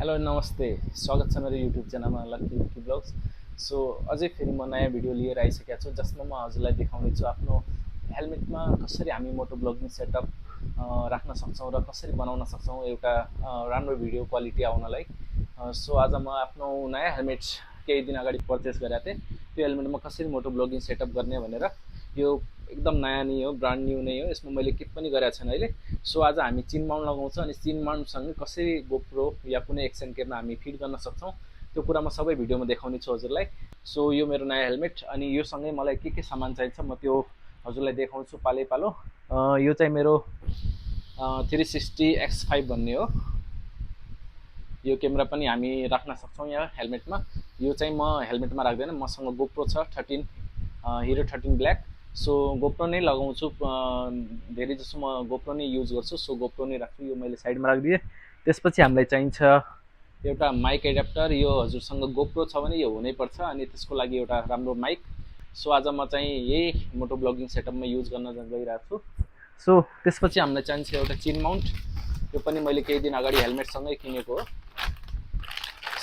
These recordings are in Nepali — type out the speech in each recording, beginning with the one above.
हेलो नमस्ते, स्वागत छ मेरो युट्युब च्यानलमा लकी ब्लग्स। सो अझै फेरि म नयाँ भिडियो लिएर आइसकेको छु जसमा म हजुरलाई देखाउने छु आफ्नो हेलमेटमा कसरी हामी मोटो ब्लगिङ सेटअप राख्न सक्छौँ र कसरी बनाउन सक्छौँ एउटा राम्रो भिडियो क्वालिटी आउनलाई। सो आज म आफ्नो नयाँ हेलमेट केही दिन अगाडि पर्चेस गरेको थिएँ। त्यो हेलमेटमा कसरी मोटो ब्लगिङ सेटअप गर्ने भनेर, यो एकदम नयाँ नै हो, ब्रान्ड न्यू नै हो, यसमा मैले केही पनि गरेको छैन अहिले। सो आज हामी चिन माउन्ट लगाउँछ अनि चिन माउन्टसँग कसरी गोप्रो या कुनै एक्सन क्याममा हामी फिट गर्न सक्छौँ त्यो कुरा म सबै भिडियोमा देखाउने छु हजुरलाई। सो यो मेरो नयाँ हेलमेट अनि यो सँगै मलाई के सामान चाहिन्छ म त्यो हजुरलाई देखाउँछु पालै पालो। यो चाहिँ मेरो 360X5 भन्ने हो। यो क्यामेरा पनि हामी राख्न सक्छौँ यहाँ हेलमेटमा। यो चाहिँ म हेलमेटमा राख्दैन, मसँग गोप्रो छ 13 हिरो 13 ब्ल्याक। सो गोप्रो नै लगाउँछु, धेरै जसो म गोप्रो नै युज गर्छु। सो गोप्रो नै राख्छु, यो मैले साइडमा राखिदिएँ। त्यसपछि हामीलाई चाहिन्छ एउटा माइक एडाप्टर। यो हजुरसँग गोप्रो छ भने यो हुनैपर्छ अनि त्यसको लागि एउटा राम्रो माइक। सो आज म चाहिँ यही मोटो ब्लगिङ सेटअपमा युज गर्न गइरहेको छु। सो त्यसपछि हामीलाई चाहिन्छ एउटा चिन माउन्ट। यो पनि मैले केही दिन अगाडि हेलमेटसँगै किनेको हो।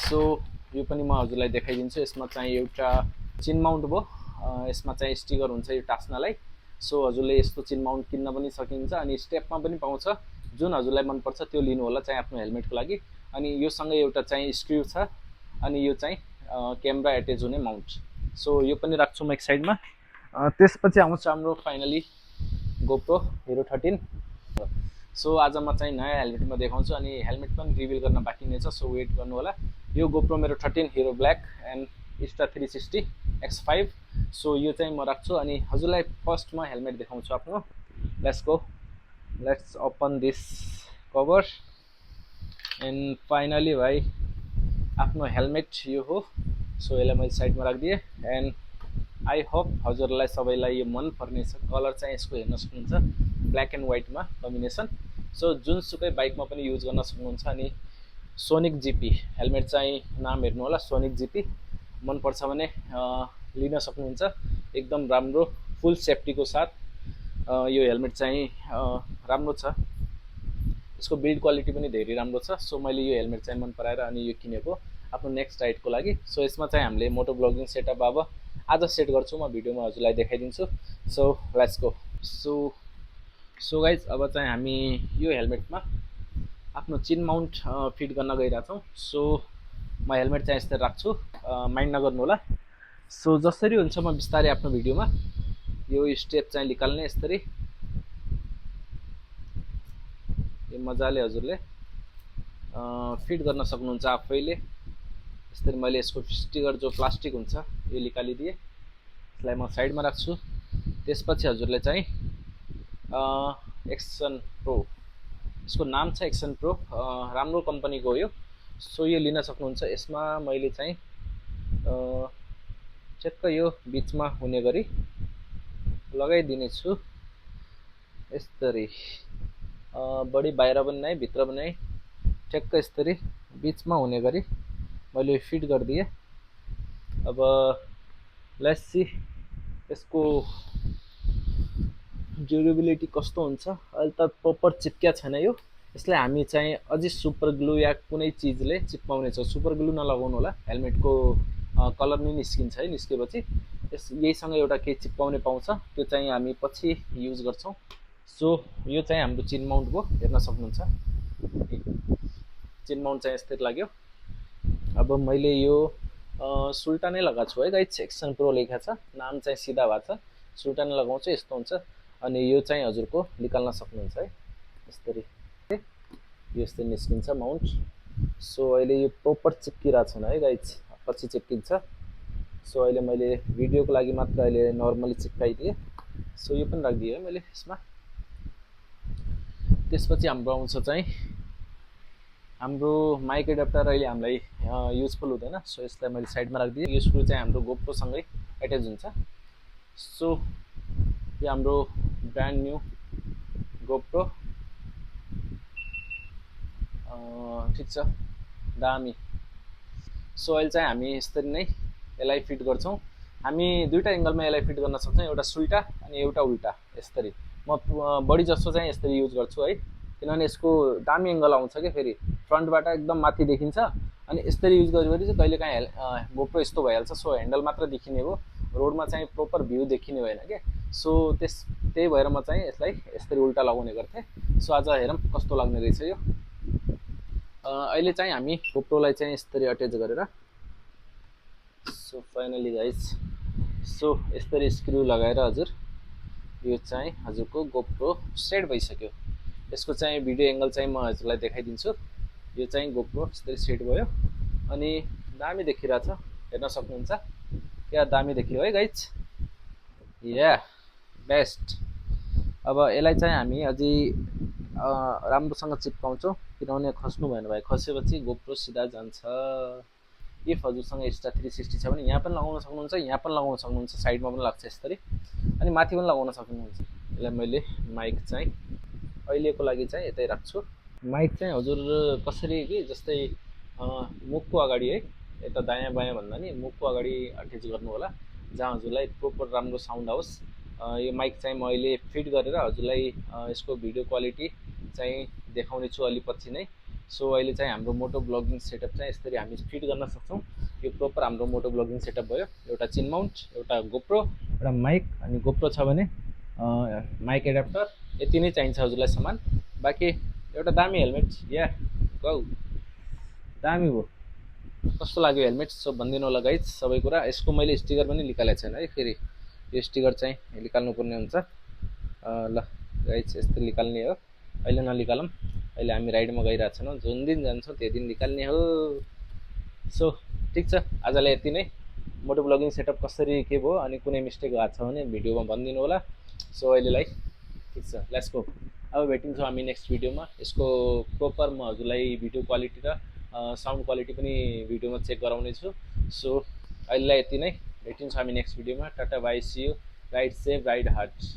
सो यो पनि म हजुरलाई देखाइदिन्छु। यसमा चाहिँ एउटा चिन माउन्ट भयो, यसमा चाहिँ स्टिकर हुन्छ यो टास्नलाई। सो हजुरले यस्तो चिन माउन्ट किन्न पनि सकिन्छ अनि स्टेपमा पनि पाउँछ, जुन हजुरलाई मनपर्छ त्यो लिनु होला चाहिँ आफ्नो हेलमेटको लागि। अनि यो सँगै एउटा चाहिँ स्क्रु छ अनि यो चाहिँ क्यामेरा एट्याच हुने माउन्ट। सो यो पनि राख्छु म एक साइडमा। त्यसपछि आउँछ हाम्रो फाइनली गोप्रो हिरो 13। सो आज म चाहिँ नयाँ हेलमेटमा देखाउँछु अनि हेलमेट पनि रिभिल गर्न बाँकी नै छ, सो वेट गर्नु होला। यो गोप्रो मेरो 13 hero black and Insta 360X5। So यो चाहिँ म राख्छु अनि हजुरलाई फर्स्ट म हेलमेट देखाउँछु आफ्नो। Let's go, let's open this cover and finally भाइ आफ्नो हेलमेट यो हो। सो यसलाई मैले साइडमा राखिदिएँ एन्ड आई होप हजुरलाई सबैलाई यो मन पर्नेछ। कलर चाहिँ यसको हेर्न सक्नुहुन्छ, ब्ल्याक एन्ड व्हाइटमा कम्बिनेसन। सो जुनसुकै बाइकमा पनि युज गर्न सक्नुहुन्छ। अनि सोनिक जिपी हेलमेट चाहिँ नाम हेर्नु होला, सोनिक जिपी। मनपर्छ भने लिन सक्नुहुन्छ, एकदम राम्रो फुल सेफ्टीको साथ यो हेलमेट चाहिँ राम्रो छ। यसको बिल्ड क्वालिटी पनि धेरै राम्रो छ। सो मैले यो हेलमेट चाहिँ मन पराएर अनि यो किनेको आफ्नो नेक्स्ट राइडको लागि। सो यसमा चाहिँ हामीले मोटो ब्लगिङ सेटअप अब आज सेट गर्छु, म भिडियोमा हजुरलाई देखाइदिन्छु। So let's go. So guys अब चाहिँ हामी यो हेलमेटमा आफ्नो चिन माउन्ट फिट गर्न गइरहेछौँ। सो म हेलमेट चाहिँ यस्तै राख्छु, माइन्ड नगर्नु होला। सो जसरी हुन्छ म बिस्तारै आफ्नो भिडियोमा यो स्टेप चाहिँ निकाल्ने यसरी। यो मजाले हजुरले फिट गर्न सक्नुहुन्छ आफैले यसरी। मैले यसको स्टिकर जो प्लास्टिक हुन्छ यो निकालिदिएँ, यसलाई म साइडमा राख्छु। त्यसपछि हजुरले चाहिँ एक्सन प्रो, यसको नाम छ एक्सन प्रो, राम्रो कम्पनीको हो यो। सो यो लिन सक्नुहुन्छ। यसमा मैले चाहिँ ठ्याक्क यो बिचमा हुने गरी लगाइदिने छु यसरी, बढी बाहिर पनि नै भित्र पनि नै, ठ्याक्क यसरी बिचमा हुने गरी मैले फिट गरिदिएँ। अब लेट्स सी यसको ड्युरेबिलिटी कस्तो हुन्छ। अहिले त प्रपर चिप्क्या छैन यो, यसलाई हामी चाहिँ अझै सुपर ग्लु या कुनै चिजले चिप्काउने छ। सुपर ग्लु नलगाउनु होला, हेलमेटको कलर नै निस्किन्छ है, निस्केपछि यहीसँग एउटा केही चिप्काउने पाउँछ, त्यो चाहिँ हामी पछि युज गर्छौँ। सो यो चाहिँ हाम्रो चिन माउन्ट भयो, हेर्न सक्नुहुन्छ चिन माउन्ट चाहिँ यस्तै लाग्यो। अब मैले यो सुल्टा नै लगाएको छु है गाइज, एक्सन प्रो लेखेको छ, नाम चाहिँ सिधा भएको छ। सुल्टा नै लगाउँछु, यस्तो हुन्छ। अनि यो चाहिँ हजुरको निकाल्न सक्नुहुन्छ है यसरी, यो यस्तै निस्किन्छ माउन्ट। सो अहिले यो प्रपर चिप्किरहेको छैन है गाइज, पछि चिप्किन्छ। सो अहिले मैले भिडियोको लागि मात्र अहिले नर्मली चिप्काइदिएँ। सो यो पनि राखिदिएँ है मैले यसमा। त्यसपछि हाम्रो आउँछ चाहिँ हाम्रो माइक एडाप्टर। अहिले हामीलाई युजफुल हुँदैन, सो यसलाई मैले साइडमा राखिदिएँ। यो स्क्रु चाहिँ हाम्रो गोप्रोसँगै एट्याच हुन्छ। सो यो हाम्रो ब्रान्ड न्यू गोप्रो, ठिक छ, दामी। सो अहिले चाहिँ हामी यसरी नै यसलाई फिट गर्छौँ। हामी दुईवटा एङ्गलमा यसलाई फिट गर्न सक्छौँ, एउटा सुल्टा अनि एउटा उल्टा यसरी। म बढी जसो चाहिँ यसरी युज गर्छु है। किनभने यसको दामी एङ्गल आउँछ कि फेरि फ्रन्टबाट एकदम माथि देखिन्छ अनि यसरी युज गरेपछि चाहिँ कहिलेकाहीँ गोप्रो यस्तो भइहाल्छ सो ह्यान्डल मात्र देखिने हो रोडमा चाहिँ प्रपर भ्यू देखिने भएन के सो त्यही भएर म चाहिँ यसलाई यसरी उल्टा लगाउने गर्थेँ सो आज हेरौँ कस्तो लाग्ने रहेछ यो अहिले चाहिँ हामी गोप्रोलाई चाहिँ यसरी अट्याच गरेर सो फाइनली गाइज सो यसरी स्क्रु लगाएर हजुर यो चाहिँ हजुरको गोप्रो सेट भइसक्यो यसको चाहिँ भिडियो एङ्गल चाहिँ म हजुरलाई देखाइदिन्छु यो चाहिँ गोप्रो यसरी सेट भयो अनि दामी देखिरहेछ हेर्न सक्नुहुन्छ क्या दामी देखियो है गाइज या बेस्ट अब यसलाई चाहिँ हामी अझै राम्रोसँग चिप्काउँछौँ किनभने खस्नु भएन भाइ खसेपछि गोप्रो सिधा जान्छ इफ हजुरसँग एक्स्ट्रा 360 छ भने यहाँ पनि लगाउन सक्नुहुन्छ यहाँ पनि लगाउन सक्नुहुन्छ साइडमा पनि लाग्छ यसरी अनि माथि पनि लगाउन सक्नुहुन्छ यसलाई मैले माइक चाहिँ अहिलेको लागि चाहिँ यतै राख्छु माइक चाहिँ हजुर कसरी कि जस्तै मुखको अगाडि है यता दायाँ बायाँ भन्दा नि मुखको अगाडि अट्याच गर्नु होला जहाँ हजुरलाई प्रोपर राम्रो साउन्ड आओस् यो माइक चाहिँ म अहिले फिट गरेर हजुरलाई यसको भिडियो क्वालिटी चाहिँ देखाउने छु अलि पछि नै सो अहिले चाहिँ हाम्रो मोटो ब्लगिङ सेटअप चाहिँ यसरी हामी फिट गर्न सक्छौँ यो प्रोपर हाम्रो मोटो ब्लगिङ सेटअप भयो एउटा चिन माउन्ट एउटा गोप्रो एउटा माइक अनि गोप्रो छ भने माइक एडाप्टर यति नै चाहिन्छ हजुरलाई सामान बाँकी एउटा दामी हेलमेट या गौ दामी भयो कस्तो लाग्यो हेलमेट सो भनिदिनु होला गाइज सबै कुरा यसको मैले स्टिकर पनि निकालेको छैन है फेरि यो स्टिकर चाहिँ निकाल्नुपर्ने हुन्छ ल गाइज यस्तो निकाल्ने हो अहिले ननिकालौँ अहिले हामी राइडमा गइरहेको छैनौँ जुन दिन जान्छौँ त्यो दिन निकाल्ने हो सो ठिक छ आजलाई यति नै मोटो ब्लगिङ सेटअप कसरी के भयो अनि कुनै मिस्टेक भएको छ भने भिडियोमा भनिदिनु होला सो अहिलेलाई ठिक छ लेट्स गो अब भेटिन्छौँ हामी नेक्स्ट भिडियोमा यसको प्रोपर म हजुरलाई भिडियो क्वालिटी र साउन्ड क्वालिटी पनि भिडियोमा चेक गराउने छु सो अहिलेलाई यति नै भेटिन्छौँ हामी नेक्स्ट भिडियोमा tata bye see you ride safe ride hard